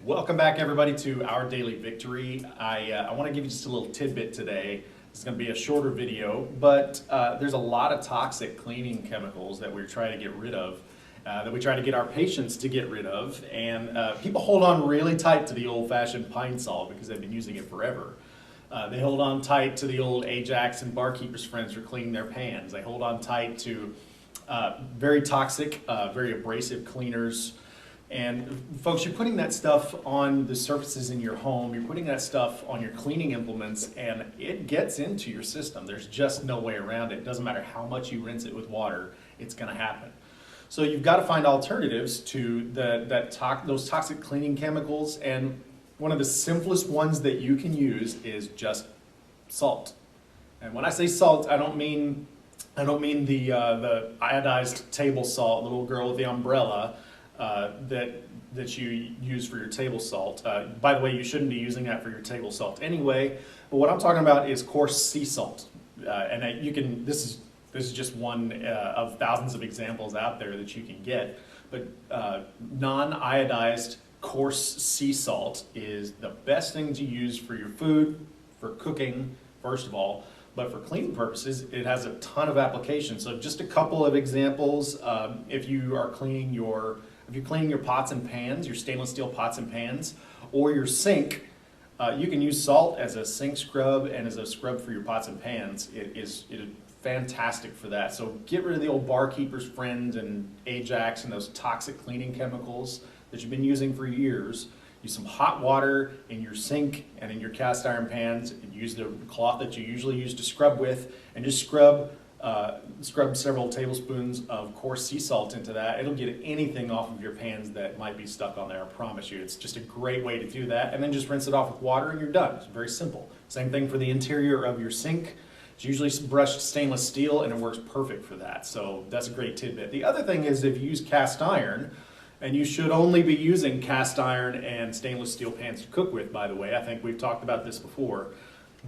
Welcome back, everybody, to Our Daily Victory. I want to give you just a little tidbit today. It's going to be a shorter video, but there's a lot of toxic cleaning chemicals that we're trying to get rid of, that we try to get our patients to get rid of, and people hold on really tight to the old-fashioned Pine Sol because they've been using it forever. They hold on tight to the old Ajax and Barkeeper's Friends for cleaning their pans. They hold on tight to very toxic, very abrasive cleaners. And folks, you're putting that stuff on the surfaces in your home, you're putting that stuff on your cleaning implements, and it gets into your system. There's just no way around it. It doesn't matter how much you rinse it with water, it's going to happen. So you've got to find alternatives to those toxic cleaning chemicals, and one of the simplest ones that you can use is just salt. And when I say salt, I don't mean the iodized table salt, the little girl with the umbrella, that you use for your table salt. By the way, you shouldn't be using that for your table salt anyway. But what I'm talking about is coarse sea salt, and you can. This is just one of thousands of examples out there that you can get. But non-iodized coarse sea salt is the best thing to use for your food, for cooking, first of all. But for cleaning purposes, it has a ton of applications. So just a couple of examples. If you're cleaning your pots and pans, your stainless steel pots and pans, or your sink, you can use salt as a sink scrub and as a scrub for your pots and pans. It is fantastic for that. So get rid of the old Barkeeper's Friend and Ajax and those toxic cleaning chemicals that you've been using for years. Use some hot water in your sink and in your cast iron pans, and use the cloth that you usually use to scrub with, and just scrub several tablespoons of coarse sea salt into that. It'll get anything off of your pans that might be stuck on there, I promise you. It's just a great way to do that. And then just rinse it off with water and you're done. It's very simple. Same thing for the interior of your sink. It's usually brushed stainless steel and it works perfect for that. So that's a great tidbit. The other thing is if you use cast iron, and you should only be using cast iron and stainless steel pans to cook with, by the way. I think we've talked about this before.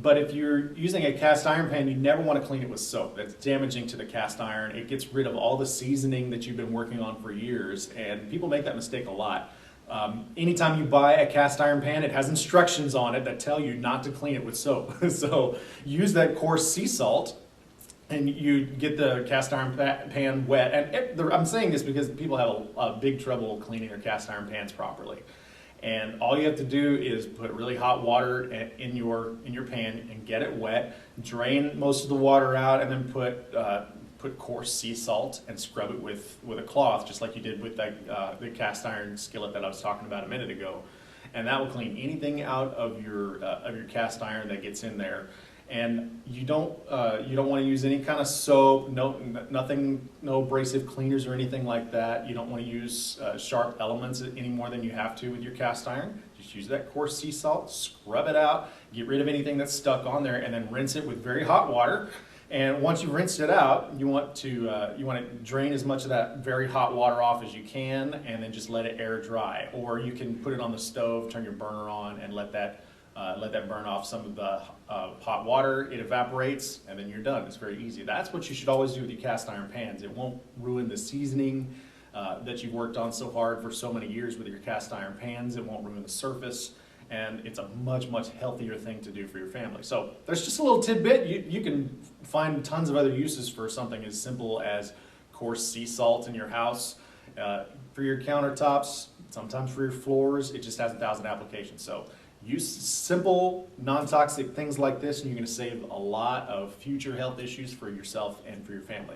But if you're using a cast iron pan, you never want to clean it with soap. That's damaging to the cast iron. It gets rid of all the seasoning that you've been working on for years, and people make that mistake a lot. Anytime you buy a cast iron pan, it has instructions on it that tell you not to clean it with soap. So use that coarse sea salt, and you get the cast iron pan wet. And I'm saying this because people have a big trouble cleaning their cast iron pans properly. And all you have to do is put really hot water in your pan and get it wet. Drain most of the water out, and then put coarse sea salt and scrub it with a cloth, just like you did with the cast iron skillet that I was talking about a minute ago. And that will clean anything out of your cast iron that gets in there. And you don't want to use any kind of soap, no abrasive cleaners or anything like that. You don't want to use sharp elements any more than you have to with your cast iron. Just use that coarse sea salt, scrub it out, get rid of anything that's stuck on there, and then rinse it with very hot water. And once you've rinsed it out, you want to drain as much of that very hot water off as you can, and then just let it air dry. Or you can put it on the stove, turn your burner on, and let that burn off some of the hot water. It evaporates, and then you're done. It's very easy. That's what you should always do with your cast iron pans. It won't ruin the seasoning that you've worked on so hard for so many years with your cast iron pans. It won't ruin the surface, and it's a much, much healthier thing to do for your family. So there's just a little tidbit. You can find tons of other uses for something as simple as coarse sea salt in your house, for your countertops, sometimes for your floors. It just has 1,000 applications. So use simple, non-toxic things like this, and you're going to save a lot of future health issues for yourself and for your family.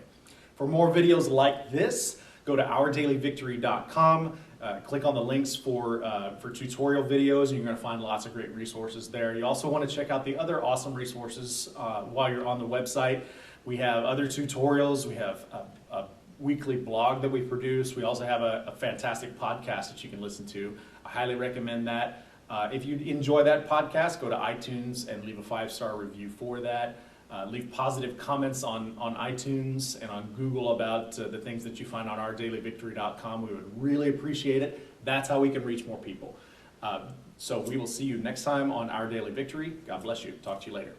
For more videos like this, go to ourdailyvictory.com. Click on the links for tutorial videos, and you're going to find lots of great resources there. You also want to check out the other awesome resources while you're on the website. We have other tutorials. We have a weekly blog that we produce. We also have a fantastic podcast that you can listen to. I highly recommend that. If you enjoy that podcast, go to iTunes and leave a 5-star review for that. Leave positive comments on iTunes and on Google about the things that you find on ourdailyvictory.com. We would really appreciate it. That's how we can reach more people. So we will see you next time on Our Daily Victory. God bless you. Talk to you later.